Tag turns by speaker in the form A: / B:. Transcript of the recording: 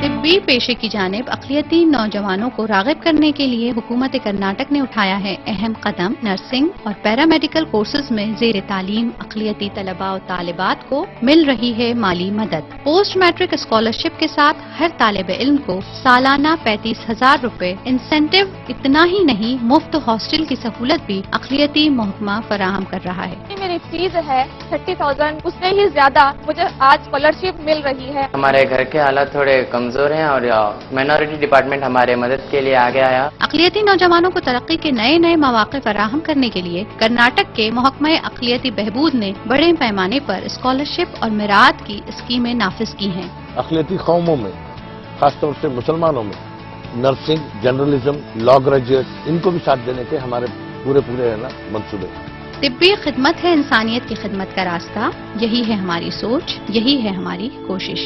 A: तिब्बी पेशे की जानिब अक़लियती नौजवानों को राग़िब करने के लिए हुकूमत कर्नाटक ने उठाया है अहम कदम। नर्सिंग और पैरामेडिकल कोर्सेज में ज़ेर तालीम अक़लियती तलबा और तालिबात को मिल रही है माली मदद। पोस्ट मैट्रिक स्कॉलरशिप के साथ हर तालिब इल्म को सालाना 35,000 रुपए इंसेंटिव। इतना ही नहीं, मुफ्त हॉस्टल की सहूलत भी अक़लियती महकमा फराहम कर रहा है।
B: मेरी फीस है 30,000, उससे ही ज्यादा मुझे आज स्कॉलरशिप मिल रही है।
C: हमारे घर के हालात थोड़े कमजोर हैं और माइनॉरिटी डिपार्टमेंट हमारे मदद के लिए आगे आया।
A: अक़लियती नौजवानों को तरक्की के नए नए मौक़े फराहम करने के लिए कर्नाटक के महकमा अक़लियती बहबूद ने बड़े पैमाने पर स्कॉलरशिप और मिराद की स्कीमें नाफिज की हैं।
D: अक़लियती कौमों में, खासतौर से मुसलमानों में नर्सिंग, जर्नलिज्म, लॉ ग्रेजुएट, इनको भी साथ देने के हमारे पूरे है ना मंसूबे।
A: तिब्बी खिदमत है इंसानियत की खिदमत का रास्ता। यही है हमारी सोच, यही है हमारी कोशिश।